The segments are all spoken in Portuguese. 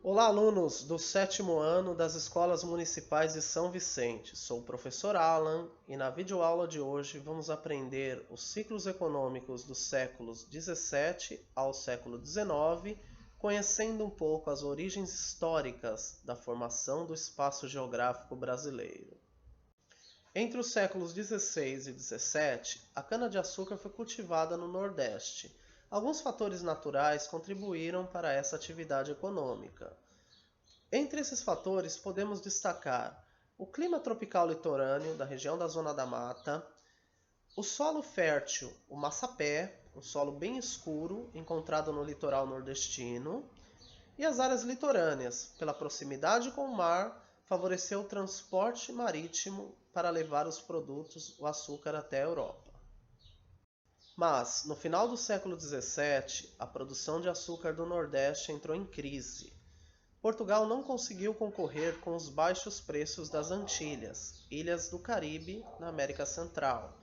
Olá, alunos do sétimo ano das Escolas Municipais de São Vicente. Sou o professor Alan e na videoaula de hoje vamos aprender os ciclos econômicos dos séculos 17 ao século 19, conhecendo um pouco as origens históricas da formação do espaço geográfico brasileiro. Entre os séculos 16 e 17, a cana-de-açúcar foi cultivada no Nordeste. Alguns fatores naturais contribuíram para essa atividade econômica. Entre esses fatores, podemos destacar o clima tropical litorâneo da região da Zona da Mata, o solo fértil, o massapé, um solo bem escuro encontrado no litoral nordestino, e as áreas litorâneas, pela proximidade com o mar, favoreceu o transporte marítimo para levar os produtos, o açúcar até a Europa. Mas, no final do século XVII, a produção de açúcar do Nordeste entrou em crise. Portugal não conseguiu concorrer com os baixos preços das Antilhas, ilhas do Caribe, na América Central.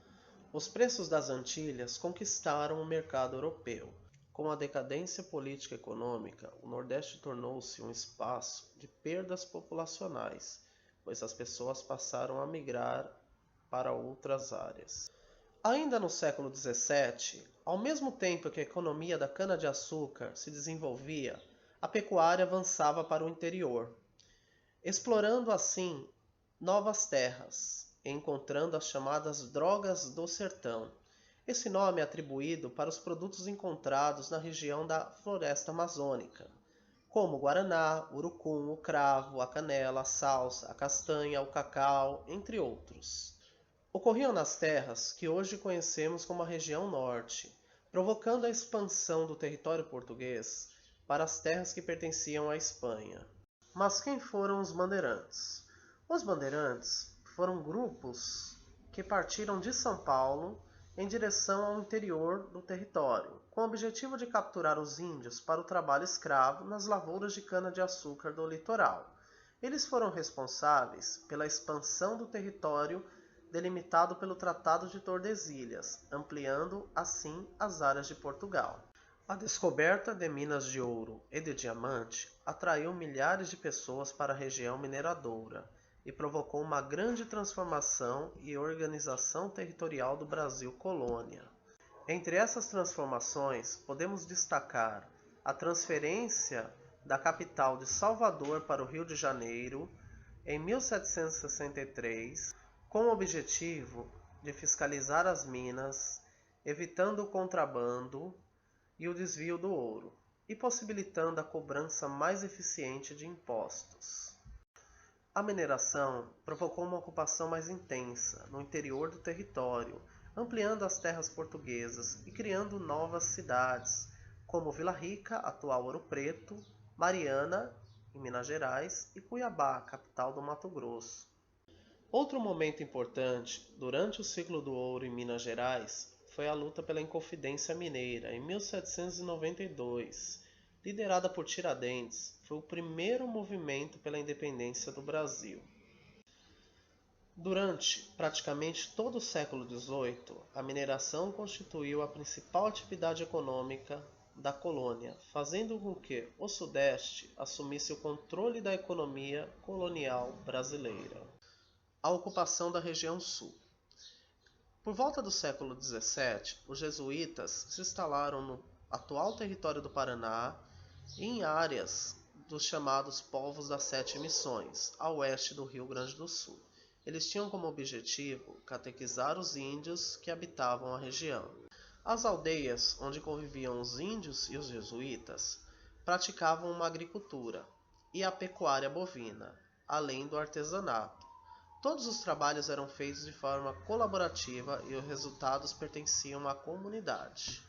Os preços das Antilhas conquistaram o mercado europeu. Com a decadência política e econômica, o Nordeste tornou-se um espaço de perdas populacionais, pois as pessoas passaram a migrar para outras áreas. Ainda no século XVII, ao mesmo tempo que a economia da cana-de-açúcar se desenvolvia, a pecuária avançava para o interior, explorando assim novas terras, e encontrando as chamadas drogas do sertão. Esse nome é atribuído para os produtos encontrados na região da floresta amazônica, como o guaraná, o urucum, o cravo, a canela, a salsa, a castanha, o cacau, entre outros. Ocorriam nas terras que hoje conhecemos como a região norte, provocando a expansão do território português para as terras que pertenciam à Espanha. Mas quem foram os bandeirantes? Os bandeirantes foram grupos que partiram de São Paulo em direção ao interior do território, com o objetivo de capturar os índios para o trabalho escravo nas lavouras de cana-de-açúcar do litoral. Eles foram responsáveis pela expansão do território delimitado pelo Tratado de Tordesilhas, ampliando assim as áreas de Portugal. A descoberta de minas de ouro e de diamante atraiu milhares de pessoas para a região mineradora e provocou uma grande transformação e organização territorial do Brasil colônia. Entre essas transformações, podemos destacar a transferência da capital de Salvador para o Rio de Janeiro em 1763, com o objetivo de fiscalizar as minas, evitando o contrabando e o desvio do ouro, e possibilitando a cobrança mais eficiente de impostos. A mineração provocou uma ocupação mais intensa no interior do território, ampliando as terras portuguesas e criando novas cidades, como Vila Rica, atual Ouro Preto, Mariana, em Minas Gerais, e Cuiabá, capital do Mato Grosso. Outro momento importante durante o ciclo do ouro em Minas Gerais foi a luta pela Inconfidência Mineira, em 1792. Liderada por Tiradentes, foi o primeiro movimento pela independência do Brasil. Durante praticamente todo o século XVIII, a mineração constituiu a principal atividade econômica da colônia, fazendo com que o Sudeste assumisse o controle da economia colonial brasileira. A ocupação da região sul. Por volta do século XVII, os jesuítas se instalaram no atual território do Paraná e em áreas dos chamados povos das Sete Missões, a oeste do Rio Grande do Sul. Eles tinham como objetivo catequizar os índios que habitavam a região. As aldeias onde conviviam os índios e os jesuítas praticavam uma agricultura e a pecuária bovina, além do artesanato. Todos os trabalhos eram feitos de forma colaborativa e os resultados pertenciam à comunidade.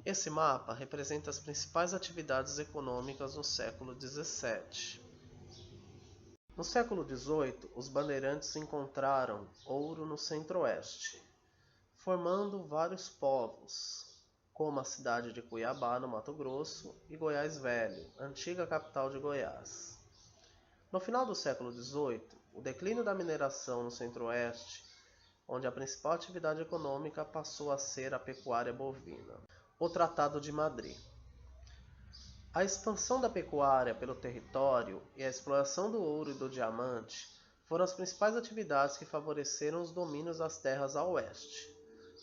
Esse mapa representa as principais atividades econômicas no século XVII. No século XVIII, os bandeirantes encontraram ouro no centro-oeste, formando vários povos, como a cidade de Cuiabá, no Mato Grosso, e Goiás Velho, antiga capital de Goiás. No final do século XVIII, o declínio da mineração no centro-oeste, onde a principal atividade econômica passou a ser a pecuária bovina. O Tratado de Madrid. A expansão da pecuária pelo território e a exploração do ouro e do diamante foram as principais atividades que favoreceram os domínios das terras a oeste.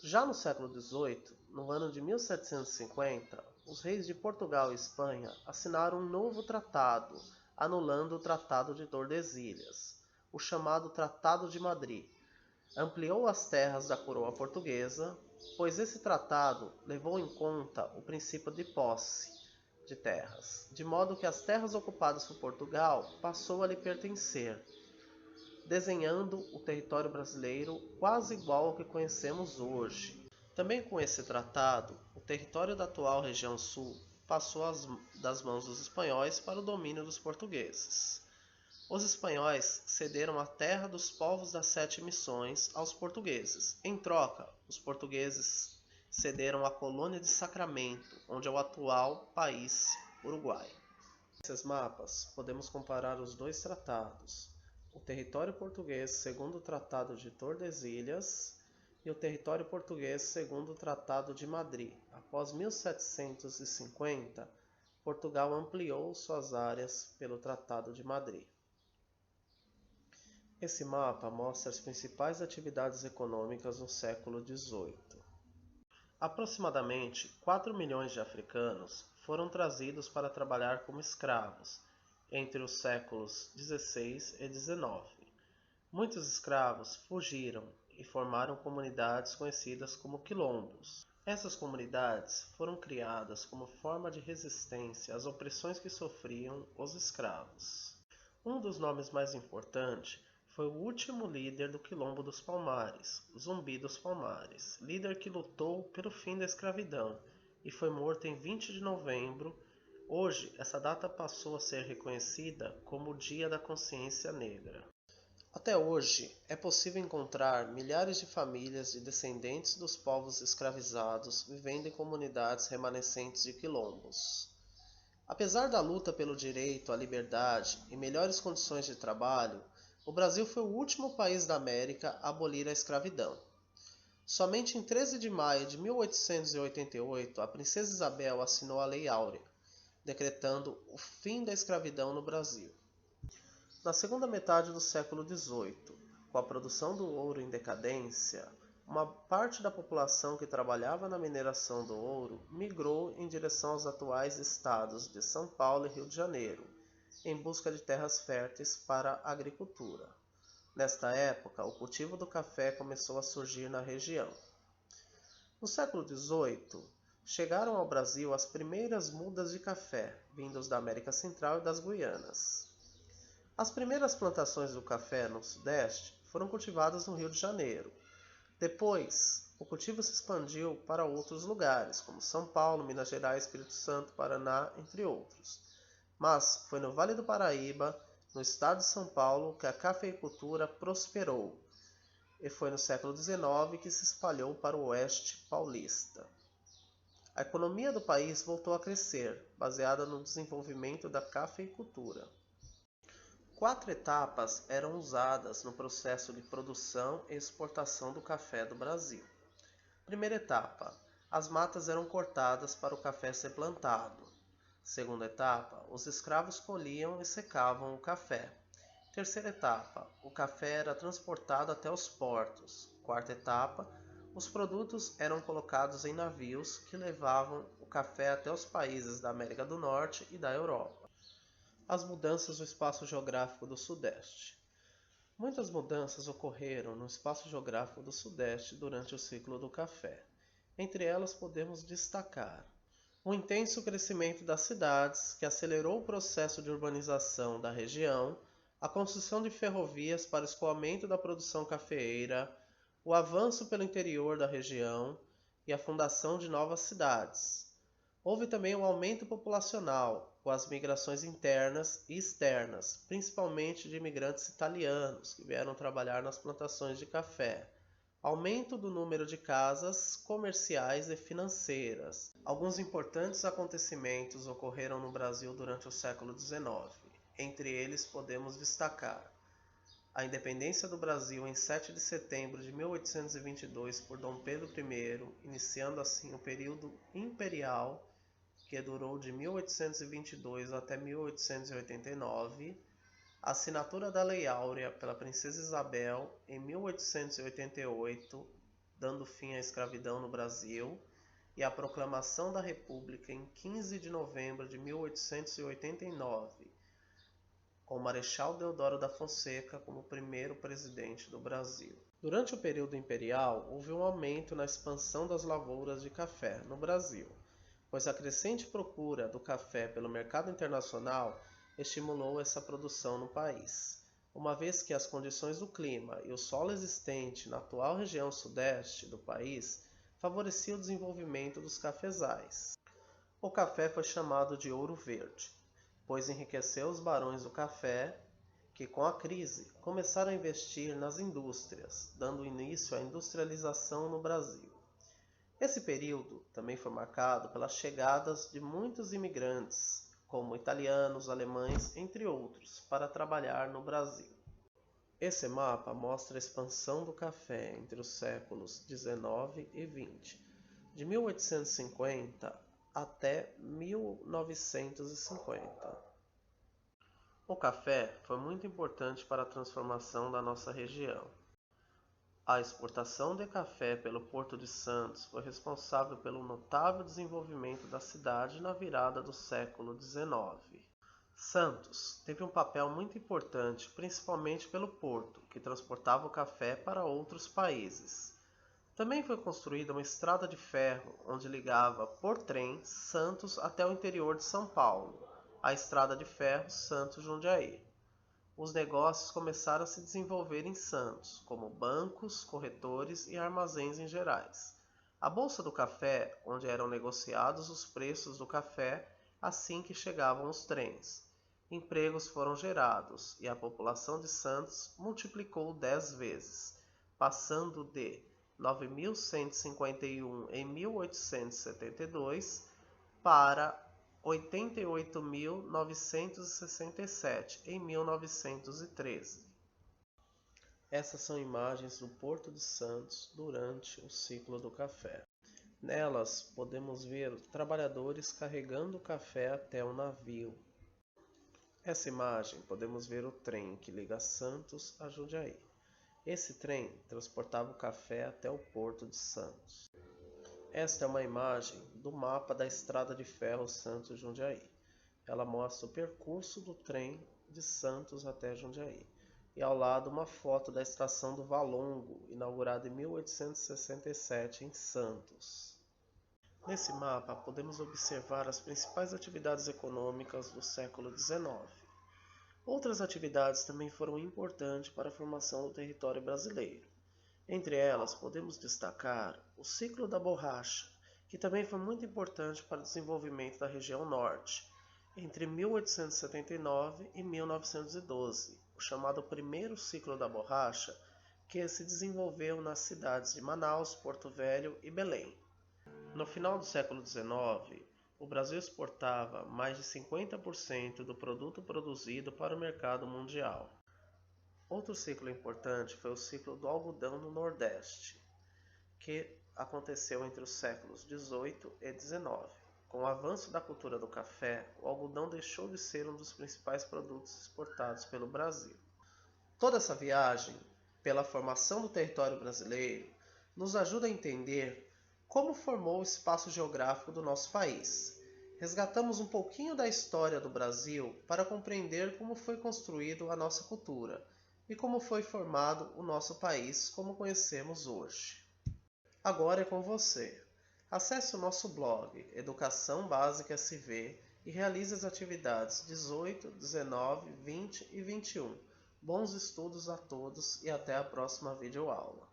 Já no século XVIII, no ano de 1750, os reis de Portugal e Espanha assinaram um novo tratado, anulando o Tratado de Tordesilhas, o chamado Tratado de Madrid. Ampliou as terras da coroa portuguesa, pois esse tratado levou em conta o princípio de posse de terras, de modo que as terras ocupadas por Portugal passou a lhe pertencer, desenhando o território brasileiro quase igual ao que conhecemos hoje. Também com esse tratado, o território da atual região sul passou das mãos dos espanhóis para o domínio dos portugueses. Os espanhóis cederam a terra dos povos das 7 missões aos portugueses. Em troca, os portugueses cederam a colônia de Sacramento, onde é o atual país Uruguai. Nesses mapas, podemos comparar os dois tratados: o território português segundo o Tratado de Tordesilhas e o território português segundo o Tratado de Madrid. Após 1750, Portugal ampliou suas áreas pelo Tratado de Madrid. Esse mapa mostra as principais atividades econômicas no século XVIII. Aproximadamente 4 milhões de africanos foram trazidos para trabalhar como escravos entre os séculos XVI e XIX. Muitos escravos fugiram e formaram comunidades conhecidas como quilombos. Essas comunidades foram criadas como forma de resistência às opressões que sofriam os escravos. Um dos nomes mais importantes foi o último líder do Quilombo dos Palmares, Zumbi dos Palmares, líder que lutou pelo fim da escravidão e foi morto em 20 de novembro. Hoje, essa data passou a ser reconhecida como o Dia da Consciência Negra. Até hoje, é possível encontrar milhares de famílias de descendentes dos povos escravizados vivendo em comunidades remanescentes de quilombos. Apesar da luta pelo direito à liberdade e melhores condições de trabalho, o Brasil foi o último país da América a abolir a escravidão. Somente em 13 de maio de 1888, a princesa Isabel assinou a Lei Áurea, decretando o fim da escravidão no Brasil. Na segunda metade do século XVIII, com a produção do ouro em decadência, uma parte da população que trabalhava na mineração do ouro migrou em direção aos atuais estados de São Paulo e Rio de Janeiro, em busca de terras férteis para a agricultura. Nesta época, o cultivo do café começou a surgir na região. No século XVIII, chegaram ao Brasil as primeiras mudas de café, vindos da América Central e das Guianas. As primeiras plantações do café no Sudeste foram cultivadas no Rio de Janeiro. Depois, o cultivo se expandiu para outros lugares, como São Paulo, Minas Gerais, Espírito Santo, Paraná, entre outros. Mas foi no Vale do Paraíba, no estado de São Paulo, que a cafeicultura prosperou, e foi no século XIX que se espalhou para o oeste paulista. A economia do país voltou a crescer, baseada no desenvolvimento da cafeicultura. 4 etapas eram usadas no processo de produção e exportação do café do Brasil. Primeira etapa: as matas eram cortadas para o café ser plantado. Segunda etapa: os escravos colhiam e secavam o café. Terceira etapa: o café era transportado até os portos. Quarta etapa: os produtos eram colocados em navios que levavam o café até os países da América do Norte e da Europa. As mudanças no espaço geográfico do Sudeste. Muitas mudanças ocorreram no espaço geográfico do Sudeste durante o ciclo do café. Entre elas podemos destacar o intenso crescimento das cidades, que acelerou o processo de urbanização da região, a construção de ferrovias para o escoamento da produção cafeeira, o avanço pelo interior da região e a fundação de novas cidades. Houve também um aumento populacional, com as migrações internas e externas, principalmente de imigrantes italianos, que vieram trabalhar nas plantações de café. Aumento do número de casas comerciais e financeiras. Alguns importantes acontecimentos ocorreram no Brasil durante o século XIX. Entre eles podemos destacar a independência do Brasil em 7 de setembro de 1822 por Dom Pedro I, iniciando assim o período imperial que durou de 1822 até 1889, a assinatura da Lei Áurea pela Princesa Isabel em 1888, dando fim à escravidão no Brasil, e a proclamação da República em 15 de novembro de 1889, com o Marechal Deodoro da Fonseca como primeiro presidente do Brasil. Durante o período imperial, houve um aumento na expansão das lavouras de café no Brasil, pois a crescente procura do café pelo mercado internacional estimulou essa produção no país, uma vez que as condições do clima e o solo existente na atual região sudeste do país favorecia o desenvolvimento dos cafezais. O café foi chamado de ouro verde, pois enriqueceu os barões do café, que com a crise começaram a investir nas indústrias, dando início à industrialização no Brasil. Esse período também foi marcado pelas chegadas de muitos imigrantes, como italianos, alemães, entre outros, para trabalhar no Brasil. Esse mapa mostra a expansão do café entre os séculos XIX e XX, de 1850 até 1950. O café foi muito importante para a transformação da nossa região. A exportação de café pelo Porto de Santos foi responsável pelo notável desenvolvimento da cidade na virada do século XIX. Santos teve um papel muito importante, principalmente pelo porto, que transportava o café para outros países. Também foi construída uma estrada de ferro, onde ligava por trem Santos até o interior de São Paulo, a estrada de ferro Santos-Jundiaí. Os negócios começaram a se desenvolver em Santos, como bancos, corretores e armazéns em gerais. A Bolsa do Café, onde eram negociados os preços do café assim que chegavam os trens. Empregos foram gerados e a população de Santos multiplicou 10 vezes, passando de 9.151 em 1872 para 88.967 em 1913. Essas são imagens do Porto de Santos durante o ciclo do café. Nelas podemos ver trabalhadores carregando o café até o navio. Nessa imagem podemos ver o trem que liga Santos a Jundiaí. Esse trem transportava o café até o Porto de Santos. Esta é uma imagem do mapa da estrada de ferro Santos-Jundiaí. Ela mostra o percurso do trem de Santos até Jundiaí. E ao lado uma foto da estação do Valongo, inaugurada em 1867 em Santos. Nesse mapa podemos observar as principais atividades econômicas do século XIX. Outras atividades também foram importantes para a formação do território brasileiro. Entre elas, podemos destacar o ciclo da borracha, que também foi muito importante para o desenvolvimento da região norte, entre 1879 e 1912, o chamado primeiro ciclo da borracha, que se desenvolveu nas cidades de Manaus, Porto Velho e Belém. No final do século XIX, o Brasil exportava mais de 50% do produto produzido para o mercado mundial. Outro ciclo importante foi o ciclo do algodão no Nordeste, que aconteceu entre os séculos XVIII e XIX. Com o avanço da cultura do café, o algodão deixou de ser um dos principais produtos exportados pelo Brasil. Toda essa viagem pela formação do território brasileiro nos ajuda a entender como formou o espaço geográfico do nosso país. Resgatamos um pouquinho da história do Brasil para compreender como foi construído a nossa cultura e como foi formado o nosso país como conhecemos hoje. Agora é com você. Acesse o nosso blog Educação Básica SV e realize as atividades 18, 19, 20 e 21. Bons estudos a todos e até a próxima videoaula.